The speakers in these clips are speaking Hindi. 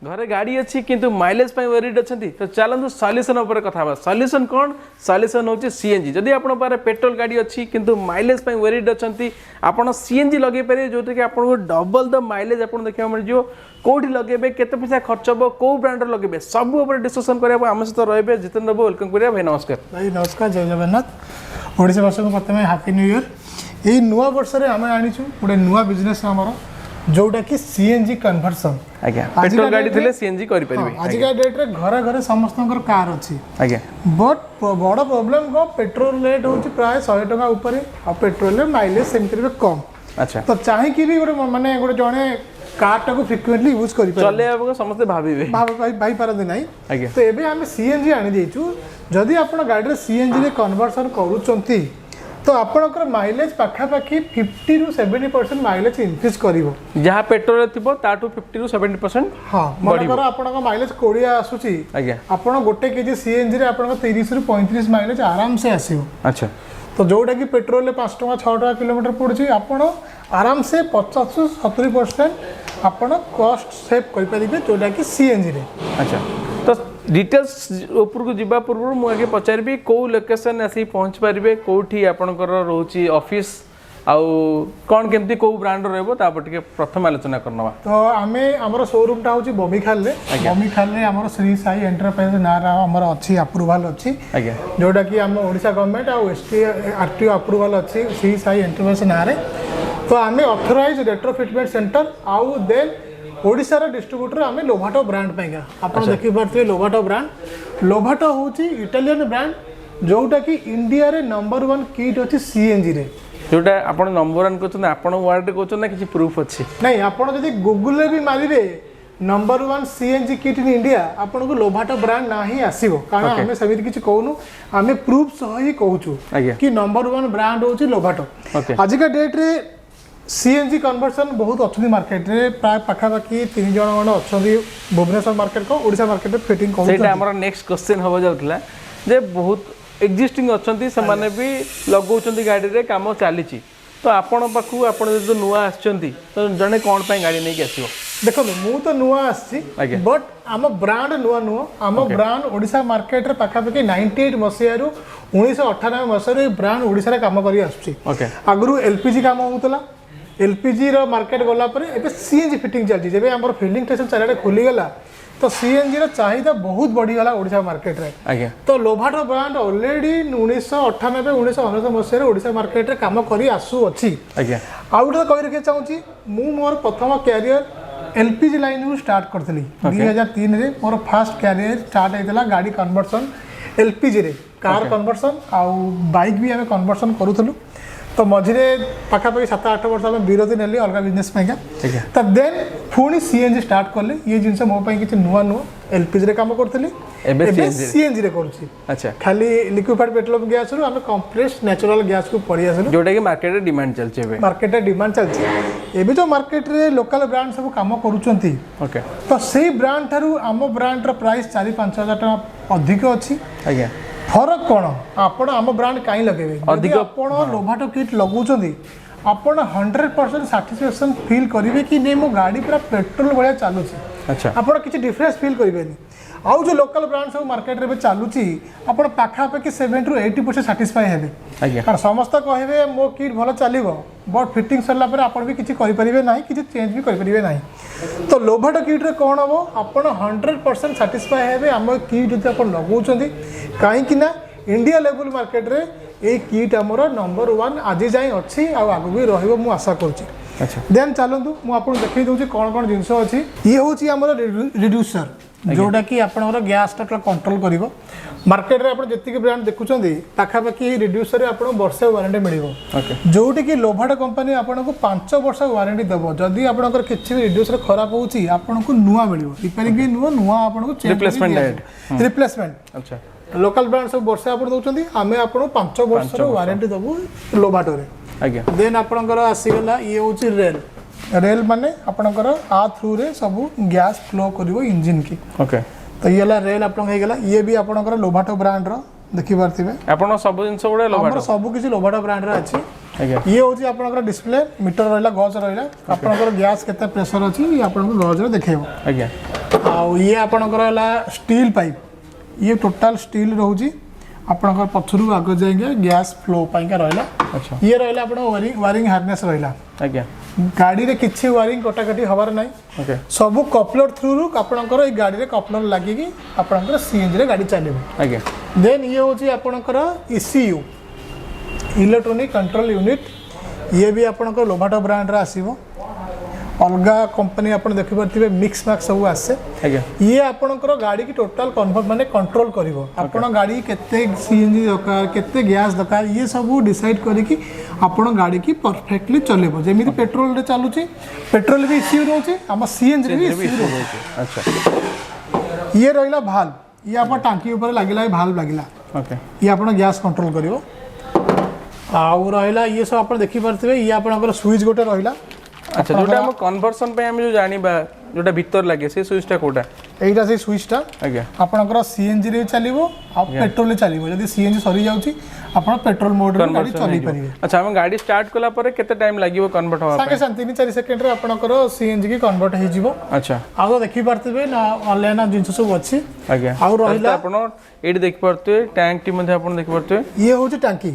घरे गाड़ी अच्छी किंतु माइलेज वरीड अच्छा तो चलते सल्यूशन उपर कथा सल्यूशन कौन सल्यूशन हूँ सीएनजी जदि आप पेट्रोल गाड़ी अच्छी किंतु माइलेज वरीड अच्छा आप सीएनजी लगे पारे जो कि आपको डबल द माइलेज आप देखा मिल कौटी लगे केते पैसा खर्च हम कौ ब्रांड लगे सब डिस्कसन करने आम सहित रही जितेन्द्र बाबू वेलकम करिया भाई नमस्कार भाई नमस्कार जय जगन्नाथ ओडिशा वर्ष को प्रथम हैप्पी न्यू इयर यही नुआ वर्ष में आम आनीचु गोटे नुआ बिजनेस आमर जोटा कि सीएनजी कन्वर्सन आज्ञा पेट्रोल गाड़ी थिले सीएनजी करि परिबे आजिका डेट रे घरे घरे समस्तंकर कार अछि आज्ञा बट बड़ प्रॉब्लम को पेट्रोल रेट होची प्राय 100 टका ऊपर आ पेट्रोल रे माइलेज सेमतिर कम अच्छा तो चाहे कि भी गोटे माने गोटे जणे कार टाको फ्रिक्वेंटली यूज करि पारे चले आबो समस्त भाबीबे भाई पारदे नाही आज्ञा तो एबे हम सीएनजी आनी देचु जदि आपण गाड़ी रे सीएनजी रे कन्वर्सन करूचंती तो आपनकर माइलेज पाखापाखि 50 ରୁ 70% माइलेज इंक्रीज करिवो जहाँ पेट्रोल थिबो ताटू 50 ରୁ 70% हां मनकर आपनका माइलेज 20 आसुची आज्ञा आपण गोटे केजी सीएनजी रे आपनका 30 ରୁ 35 माइलेज आराम से आसीबो अच्छा तो जोटा कि पेट्रोल रे 5 टका 6 टका किलोमीटर पड़ुची आपण आराम से 50 ରୁ 70% आपण कॉस्ट सेव करि परिबे जोटा कि सीएनजी रे अच्छा तो डिटेल्स ऊपर को जीवा पूर्व मु आगे पचारबी को लोकेशन आसी पहुँच पारे कौटी आपणकर रोची ऑफिस आउ कौन केमती को ब्रांड रहबो तापर टिके प्रथम आलोचना करनवा तो आमे हमर शोरूम टा होची बोमिखाल रे हमर श्री साई एंटरप्राइज नारा हमर अछि अप्रूवल अछि आज्ञा जोटा कि हम ओडिशा गवर्नमेंट आ एसटी आरटीओ अप्रूवल अछि श्री साई एंटरप्राइज नारे तो आमे ऑथराइज्ड रेट्रोफिटमेंट सेंटर आउ देन ओडिशा रा डिस्ट्रीब्यूटर आमे लोभाटो ब्रांड पाइगा आपण देखि पारथि लोभाटो ब्रांड लोभाटो होची इटालियन ब्रांड जोटा कि इंडिया रे नंबर 1 किट अछि सीएनजी रे जोटा आपण नंबर 1 कहछन आपण वर्ड कहछन ना किछि प्रूफ अछि नहीं आपण जदि गूगल रे भी मारिबे number 1 CNG kit in India आपण को लोभाटो ब्रांड ना ही आसीबो कारण हमें सभी किछि कहउनु हमें प्रूफ सह ही कहउछु कि नंबर 1 ब्रांड होची लोभाटो आज का डेट रे सीएनजी कन्वर्सन बहुत अच्छी मार्केट रे प्राय पाखापाखि 3 जण अच्छी भुवनेश्वर मार्केट को ओडिशा मार्केट रे फिटिंग कर सेटा हमर नेक्स्ट क्वेश्चन होबा जाउतला जे बहुत एक्जिस्टिंग अच्छी से माने भी लगौचंती गाड़ी रे काम चलीची तो आपण पाखु आपण जो नुआ आछंती तो जने कोन पय गाड़ी नै के आसीबो देखो मु तो नुआ आछि बट आम ब्रांड नुआ नुआ आम ब्रांड ओडिशा मार्केट रे पाखापाखि 98 मसिया रु 1998 मसिया रे ब्रांड ओडिशा रे काम करी आछी आगरु एलपीजी काम होतला एलपीजी रो मार्केट गला पर एबे सीएनजी फिटिंग चलची जेबे हमर फिलिंग स्टेशन चारडे खोली गला तो सीएनजी रो चाहिदा बहुत बढ़ी गला ओडिशा मार्केट रे आज्ञा तो लोभाटो ब्रांड ऑलरेडी 1998 1999 मसिया रे ओडिशा मार्केट रे काम करी आसु अछि आज्ञा आउट कहि रखे चाहूची मु मोर प्रथम कैरियर एलपीजी लाइन रु स्टार्ट करथली 2003 रे मोर फर्स्ट कैरियर स्टार्ट हेतला गाड़ी कन्वर्सन एलपीजी रे कार कन्वर्सन आ बाइक भी हमें कन्वर्सन करूथलु तो मझे पाखापाखि 7-8 वर्ष आम विरति नेली अलग बिजनेस पाइका तो देन पुणी सीएनजी स्टार्ट कले ये जिनस मो पई किछि नुआ नुआ एलपीजी रे काम करथली एबे सीएनजी रे करछि अच्छा खाली लिक्विफाइड पेट्रोलियम गैस रु हम कंप्रेस्ड नेचुरल गैस को पड़ी आसलु जोटा कि मार्केट रे डिमांड चलछि एबे मार्केट रे डिमांड चलछि एबे जो मार्केट रे लोकल ब्रांड सब काम करूचंती ओके तो सेही ब्रांड थारु हम ब्रांड रो प्राइस 4-5 हजार टका अधिक अछि आज्ञा फरक कौन आपण आम ब्रांड कहीं लगे अधिक आपण लोभाटो किट लगौछंती आपण 100% सैटिस्फैक्शन फील करिवे कि नहीं मो गाड़ी पूरा पेट्रोल भलिया चालुची अच्छा आपण किछि डिफरेंस फील करिवेनी आउ जो लोकल ब्रांड सब मार्केट रे चालुची आपण पाखापाखि 70 ରୁ 80% सैटिस्फाई हेबे कारण समस्त कहबे मो किट भलो चलिबो बट फिटिंग सरला पर आपण भी किछि करि परिबे नाही किछि चेंज भी करि परिबे नाही तो लोभाटो किट रे कोन हबो आपण 100% सैटिस्फाई हेबे हम किट जे आपण लगौछंती काहे कि ना इंडिया लेवल मार्केट रे ए किट हमर नंबर 1 आज जाय अछि आ आगु भी रहइबो मु आशा करछि अच्छा देन चलंतु मु आपण देखै दउछि कोन कोन जिंस अछि ये होछि हमर रिड्यूसर जोटा कि आपनकर गैस टा कंट्रोल करिवो मार्केट रे आपण जति ब्रांड देखुचंदी पाखापाखि रिड्यूसर रे आपण वर्ष वारंटी मिलिवो ओके जोटी कि लोभाटो कंपनी आपण को 5 वर्ष वारंटी देबो जदी आपनकर किछि भी रिड्यूसर खराब होउची आपण को नुवा मिलिवो रिपेयरिंग भी नुवा आपण को रिप्लेसमेंट अच्छा लोकल ब्रांड सब वर्ष आपण दउचंदी हमें आपण 5 वर्ष रो वारंटी देबो लोभाटो रे आज्ञा देन आपनकर आसी गला ये होची रेल माने आपनकर आ थ्रू रे सब गैस फ्लो करिवो इंजन की ओके तो ये ला रेल आपन हे गेला ये भी आपनकर लोभाटो ब्रांड रो देखि पारथिबे आपन सब जिंस गुडे लोभाटो सब किछि लोभाटो ब्रांड रे अछि आज्ञा ये होची आपनकर डिस्प्ले मीटर रहला गज रहला आपनकर गैस केते प्रेशर अछि ये आपन गज रे देखेबो आज्ञा आउ ये आपणकर है स्टील पाइप ये टोटाल स्टील रोची आपणकर पछरु आग जाएंगे गैस फ्लो पाइका रहला। अच्छा ये रहला आपण वायरिंग हार्नेस रहला। आज्ञा गाड़ी रे किछि वायरिंग कटाकटी हबार नाही। ओके सब कपलर थ्रू रु आपणकर ए गाड़ी रे कपलर लागि कि आपणकर सीएनजी रे गाड़ी चलेबो। आज्ञा देन ये होची आपणकर ईसीयू इलेक्ट्रॉनिक कंट्रोल यूनिट ये भी आपणकर लोभाटो ब्रांड रे आसीबो। अलगा कंपनी आपण देखि परथिबे मिक्स मैक्स सब आसे। आज्ञा ये आपणकर गाड़ी की टोटल कन्फर्म माने कंट्रोल करिवो। आपण गाड़ी केते सीएनजी दरकार केते गैस दरकार ये सब डिसाइड करी कि आपण गाड़ी की परफेक्टली चलेबो। जेमिति पेट्रोल रे चालुची पेट्रोल भी इश्यू रहउची हम सीएनजी भी इश्यू रहउची। अच्छा ये रहिला भाल्व ये आपण टांकी ऊपर लागिला भाल्व लागिला। ओके ये आपण गैस कंट्रोल करिवो। आउ रहिला ये सब आपण देखि परथिबे ये आपणकर स्विच गोटे रहिला। अच्छा जोटा हम कन्वर्सन पे हम जो जानिबा जोटा भीतर लागे से स्विचटा कोटा एटा से स्विचटा आज्ञा आपणकर सीएनजी रे चलिवो आ पेट्रोल रे चलिवो। यदि सीएनजी सरी जाउची आपण पेट्रोल मोड रे गाड़ी चली परिबे। अच्छा हम गाड़ी स्टार्ट कला परे केते टाइम लागिवो कन्वर्ट होबा संगे संग 3-4 सेकंड रे आपणकर सीएनजी की कन्वर्ट हे जिवो। अच्छा आउ देखि परथिबे ना ऑनलाइन जिंस सब अछि। आज्ञा आउ रहिला आपण एडी देख परते टैंक टी मध्ये आपण देख परते ये होची टांकी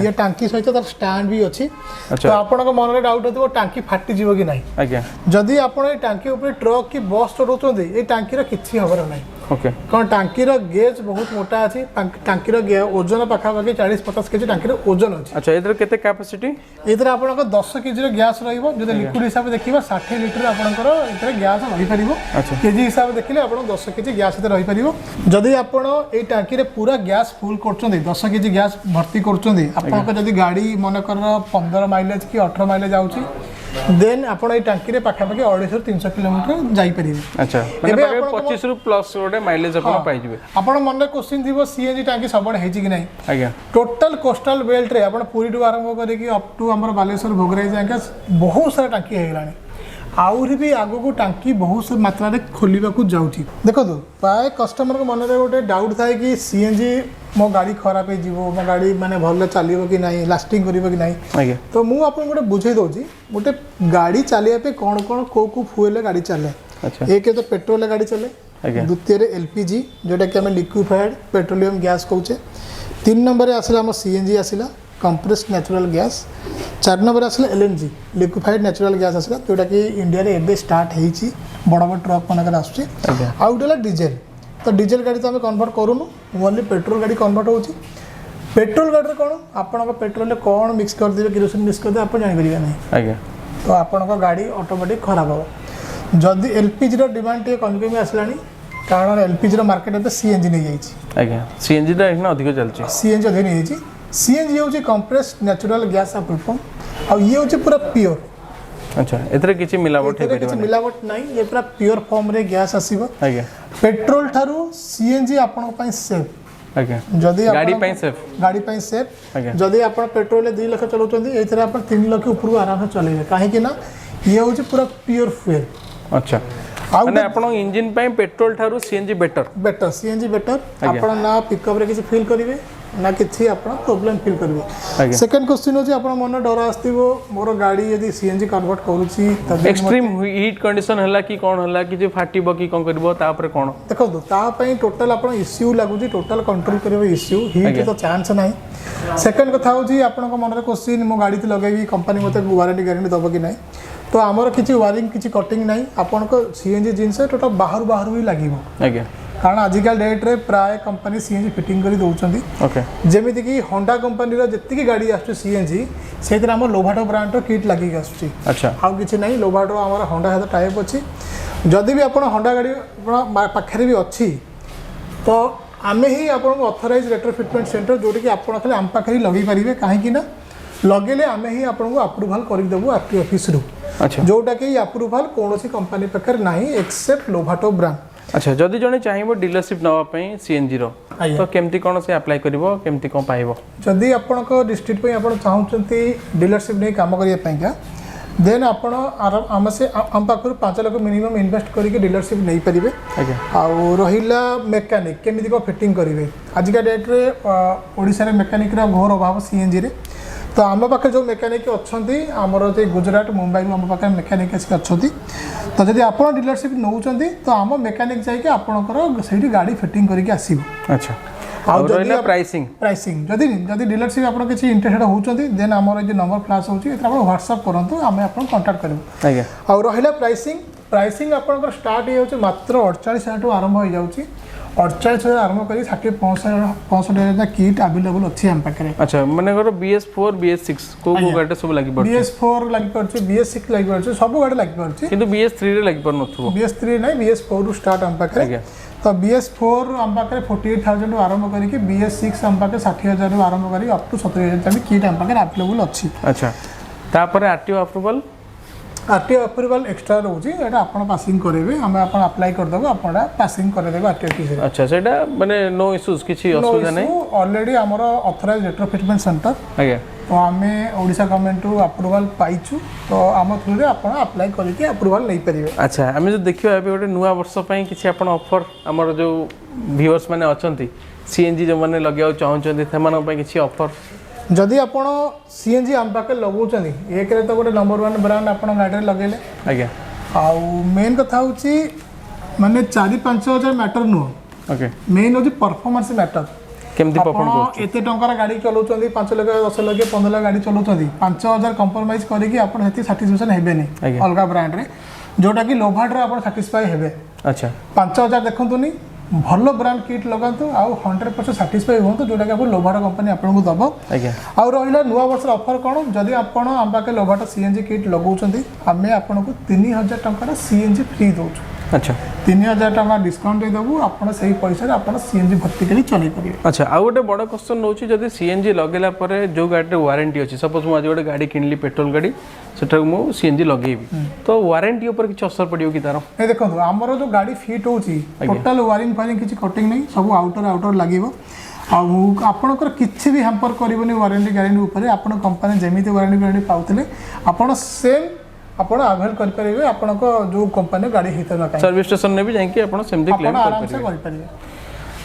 ये टांकी सहित तार स्टैंड भी अछि। अच्छा तो आपणक मन रे डाउट होतबो टांकी फाटी जिवो कि नाही। आज्ञा जदि आपण ए टांकी ऊपर ट्रक की बस चढौचोंदी ए टांकी रे किछि हबर नाही। ओके कारण टांकी रो गेज बहुत मोटा अछि। टांकी रो ओजन पाखा पाखी 40-50 केजी टांकी रो ओजन अछि। अच्छा एतर केते कैपेसिटी एतर आपनक 10 केजी रो गैस रहइबो। जदि लिक्विड हिसाब देखिबा 60 लीटर आपनकर एतर गैस रहि परिबो। अच्छा केजी हिसाब देखिले आपण 10 केजी गैस एतर रहि परिबो। जदि आपण ए टांकी रे पूरा गैस फुल करचोंदी 10 केजी गैस भर्ती करचोंदी आपनक जदि गाड़ी मन कर 15 माइलेज की 18 माइलेज आउची देन आपण ए टांकी रे पाखा पाखी 250-300 किलोमीटर जाई परिबे। अच्छा माने 25 रु प्लस गोटे माइलेज आपण पाई जिवे। आपण मन रे क्वेश्चन दिबो सीएनजी टांकी सबड हेची कि नाही। आज्ञा टोटल कोस्टल बेल्ट रे आपण पुरी टू आरंभ करी कि अप टू हमर बालेश्वर भोगराई जाके बहुत सारा टांकी हे गलानी। आउरी भी आगो को टांकी बहुत से मात्रा रे खोलिबा को जाउची। देखो तो प्राय कस्टमर को मन रे गोटे डाउट थाए कि सीएनजी मो गाड़ी खराब हे जीवो मो गाड़ी माने भले चलिबो कि नाही लास्टिंग करिबो कि नाही। आज्ञा तो मु आपन गोटे बुझे दोची गोटे गाड़ी चलिया पे कोन कोन को फ्यूल गाड़ी चले। अच्छा एक तो पेट्रोल गाड़ी चले। आज्ञा द्वितीय रे एलपीजी जोटा कि हम लिक्विफाइड पेट्रोलियम गैस कहूचे। 3 नंबर रे आसला हम सीएनजी आसला कंप्रेस्ड नेचुरल गैस। 4 नंबर आसला एलएनजी लिक्विफाइड नेचुरल गैस आसला जोटा कि इंडिया रे एबे स्टार्ट हेची बड़ बड़ ट्रक मनकर आसुची। आउ डेला डीजल तो डीजल गाड़ी तो आम कन्वर्ट करूनु ओनली पेट्रोल गाड़ी कन्वर्ट होची। पेट्रोल गाड़ी कौन आपण पेट्रोल में कौन मिक्स कर देबे किरोसिन मिक्स कर दे आप जानि परिबा नहीं। आज्ञा तो आपण गाड़ी ऑटोमेटिक खराब हो। जदि एलपीजी रो डिमांड टे कमी कमी आसलानी कारण एलपीजी रो मार्केट में सीएनजी नहीं जाइछि। आज्ञा सीएनजी दा इतना अधिक चलछि। सीएनजी अधिक नहीं जाइछि। सीएनजी होची कंप्रेस्ड नेचुरल गैस ऑफ फुल आ ये होची पूरा प्योर। अच्छा एतरे किछि मिलावट हे परिबा मिलावट नहीं ये पूरा प्योर फॉर्म रे गैस आसीबो। आज्ञा पेट्रोल थारू सीएनजी आपण पई सेफ। आज्ञा जदी गाड़ी पई सेफ जदी आपण पेट्रोल 2 लाख चलाउचंदी एथरे आपण 3 लाख ऊपर आराम से चलेबे काहे कि ना ये होची पूरा प्योर फ्यूल। अच्छा माने आपण इंजन पई petrol Tharu CNG better CNG better आपण ना पिकअप रे किछि फील करिवे ना किछि आपण प्रॉब्लम फील करिवे। सेकंड क्वेश्चन होची आपण मन डर आस्तिबो मोर गाड़ी यदि सीएनजी कन्वर्ट करूची तबे एक्सट्रीम हीट कंडीशन हला कि कोन हला कि जे फाटिबो कि कोन करबो ता ऊपर कोन देखो तो ता पई टोटल आपण इश्यू लागुची टोटल कंट्रोल करिवो इश्यू हीट तो चांस नाही। सेकंड कथा होची आपण को मन रे क्वेश्चन मो गाड़ी त लगेबी कंपनी मते वारंटी गारंटी दबो कि नाही तो आमर किछि वायरिंग किछि कटिंग नाही आपण को सीएनजी जिंस टोटल बाहर ही लागिवो। आज्ञा कारण आजिकल डेट रे प्राय कंपनी सीएनजी फिटिंग करी दउचंदी। ओके जेमिति कि होंडा कंपनी रो जत्ति की गाड़ी आसु सीएनजी सेतिर हम लोभाटो ब्रांड रो किट लागि आसुची। अच्छा आउ किछि नाही लोभाटो हमर होंडा हेत टाइप अछि जदि भी आपण होंडा गाड़ी पाखरे भी अछि तो आमे ही आपण ऑथराइज्ड रेट्रोफिटमेंट सेंटर जोटी कि आपण खाली आम पाखरे लगे परिबे काहे कि ना लगेले आमे ही आपण को अप्रूवल करि देबो आरटी ऑफिस रो। अच्छा जोटा कि अप्रूवल कोनोसी कंपनी पाखरे नाही एक्सेप्ट लोभाटो ब्रांड। अच्छा जदि जने चाहिबो डीलरशिप नवा पई सीएनजी रो तो केमती कोन से अप्लाई करबो केमती कोन पाइबो जदि आपण को डिस्ट्रिक्ट पई आपण चाहउचंती डीलरशिप नै काम करिया पई का देन आपण आम से आम पाखर 5 लाख मिनिमम इन्वेस्ट करके डीलरशिप नहीं पारे। आ रहिला मेकानिक केमिति को फिटिंग करेंगे आजिका डेट रे ओडिशा रे मेकानिक रो घोर अभाव सीएनजी रे तो आम पाखे जो मेकानिक अच्छा आमर गुजरात मुंबई आम पाखे मेकानिक अच्छा तो जब आप डीलरशिप नौ तो आम मेकानिक जाकि आपंकर गाड़ी फिटिंग करके आसो। अच्छा प्राइसिंग जदि डीलरशिप आप किसी इंटरेस्टेड होती देन आमर जो नंबर फ्लाश होती व्हाट्सअप करूँ आम आप कंटाक्ट करूँ। आउ रहा प्राइसिंग आपंकर स्टार्ट हो मात्र 48,000 आरंभ हो जाऊँगी 48,000 आरंभ कर 65,000 किट अवेलेबल अच्छी आम पाखे। अच्छा मैंने BS4 BS6 को गाड़ी सब लगी पड़छ BS4 लगी पड़छ BS6 लगी पड़छ सब गाड़ी लगी पड़छ किंतु BS3 रे लगी पड़ नथु BS3 नहीं BS4 स्टार्ट आम पाखे। तो BS4 आम पाखे 48,000 आरंभ करके BS6 आम पाखे 60,000 आरंभ कर अप टू 70,000 किट आम पाखे अवेलेबल अच्छी। अच्छा तापर आरटीओ अप्रूवल अप्रूवल एक्स्ट्रा रोची एटा आपण पासिंग करेबे हम आपण अप्लाई कर देबो आपण पासिंग कर देबो आरटीओ ऑफिस। अच्छा सेटा माने नो इश्यूज किछि असुविधा नै ऑलरेडी हमर ऑथराइज्ड रेट्रोफिटमेंट सेंटर आगे तो आमे ओडिशा गवर्नमेंट टू अप्रूवल पाइछु तो आम थ्रू रे आपण अप्लाई करके अप्रूवल नै परिबे। अच्छा हमें जो देखियो अबे गोटे नुवा वर्ष पई किछि आपण ऑफर हमर जो व्यूअर्स माने अछंती सीएनजी जो माने लगियाउ चाहउछंती थेमान पई किछि ऑफर जदि आपण सीएनजी आम पाखे लगौछनी एक रे तो गोटे नंबर 1 ब्रांड आपण गाड़ी लगेले आज्ञा आउ मेन कथा होची माने 4-5 हजार मैटर नु ओके मेन होची परफॉर्मेंस मैटर केमती परफॉर्म को एते टंकार गाड़ी चलाउछंती 5 लाख 10 लाख 15 लाख गाड़ी चलाउछंती 5,000 कंप्रोमाइज करके आपण हेती सैटिस्फैक्शन हेबे नै अलगा ब्रांड रे जोटा कि लोभाड रे आपण सैटिस्फाई हेबे। अच्छा 5,000 देखंतुनी भल ब्रांड किट लगातु आउ 100% सैटिस्फाई होतु जोटा कि आप लोभाटा कंपनी आपको दब आउ रहा नुआ वर्ष ऑफर कौन जदि आपण आम पाखे लोभाटा सीएनजी किट लगाउछंती आमे आपको 3,000 टंका सीएनजी फ्री दउछु। अच्छा 3,000 टंका डिस्काउंट दे दबु आपण सही पैसा रे आपण सीएनजी भर्ती करी चली परिबे। अच्छा आउ गोटे बड़ क्वेश्चन नउछि जदि सीएनजी लगेला परे जो गाड़ी रे वारंटी अछि सपोज मु आज गोटे गाड़ी किनली पेट्रोल गाड़ी सेटा मु सीएनजी लगेबी तो वारंटी ऊपर किछ असर पडियो कि तारो ए देखो हमरो जो गाड़ी फिट होछि टोटल वायरिंग फायरिंग किछ कटिंग नहीं सब आउटर लागिवो आपणकर किसी भी हैम्पर करबनी वारंटी गारंटी ऊपर आपण कंपनी जेमिति वारंटी गारंटी पाउतले आपण सेम आपण अवेल कर परिबे आपण को जो कंपनी गाड़ी हित न सर्विस स्टेशन ने भी जाके आपण सेमति क्लेम कर परिबे।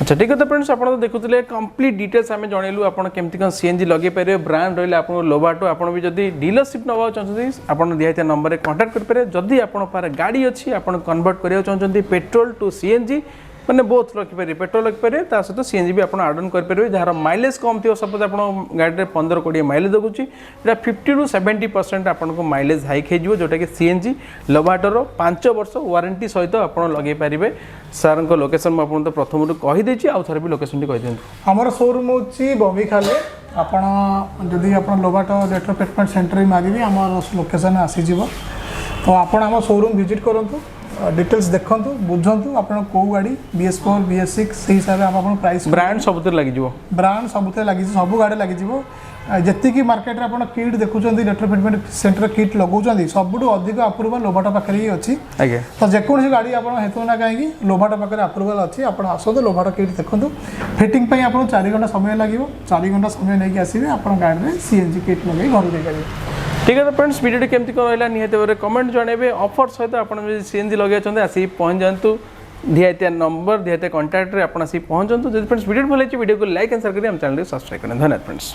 अच्छा ठीक है फ्रेंड्स आप देखुले कंप्लीट डिटेल्स आम जनइलु आप केमती कौन सीएनजी लगे पारे ब्रांड रही आप लोबाटो आप भी जब डीलरशिप नवा चाहते आप दिखाई नंबर कांटेक्ट करेंगे जदि आप गाड़ी अच्छी आप कन्वर्ट करने चाहते पेट्रोल टू सीएनजी मैंने बहुत रखिपारे पेट्रोल रखिपारे ता सहित सीएनजी भी आप आड ऑन करेंगे जार माइलेज कम थी सपोज आप गाड़ी में 15-20 माइलेज देखुची 50 to 70% आपको माइलेज हाइक हो जोटा कि सीएनजी लोबाटोर 5 वर्ष वारंटी सहित आप लगे पारे। सार लोकेशन मुझे तो प्रथम कहीदे आउ थे भी लोकेशन कही दिखाँ आमर शोरूम हूँ बोमिखाल आपड़ी आप लोबाटो रेट्रोफिटमेंट सेंटर मारे आम लोकेशन आसीज तो आप शोरूम विजिट करूँ डिटेल्स देखु बुझंतु आपन को गाड़ी BS4 BS6 से हिसाब से प्राइस ब्रांड सबुते लगी जिवो ब्रांड सबुते लगी सब गाड़ी लगी जिवो जति की मार्केट रे आपन किट देखुचंदी रेट्रोफिटमेंट सेंटर किट लगौचंदी सबुटु अधिक अप्रूवल लोभाटा पाखरे ही अछि आगे तो जेकोन गाड़ी आपन हेतु ना काहे लोभाटा पाखरे अप्रूवल अछि आपन आसो लोभाटा किट देखंतु फिटिंग पई आपन 4 घंटा समय लागिवो 4 घंटा समय नै कि आसीबे आपन गाड़ी रे सीएनजी किट लगे घर दे करिवे। ठीक है फ्रेंड्स वीडियो केमती कौन रहा निहत कमेंट जनइबे ऑफर सहित आप सीएनजी लगे आसी पहुँच जातु दिहाइतिया नंबर दिहाइतिया कांटेक्ट रे आप पहुँचतु। जब फ्रेंड्स वीडियो भल वीडियो को लाइक एंड शेयर करें चैनल को सब्सक्राइब करें। धन्यवाद फ्रेंड्स।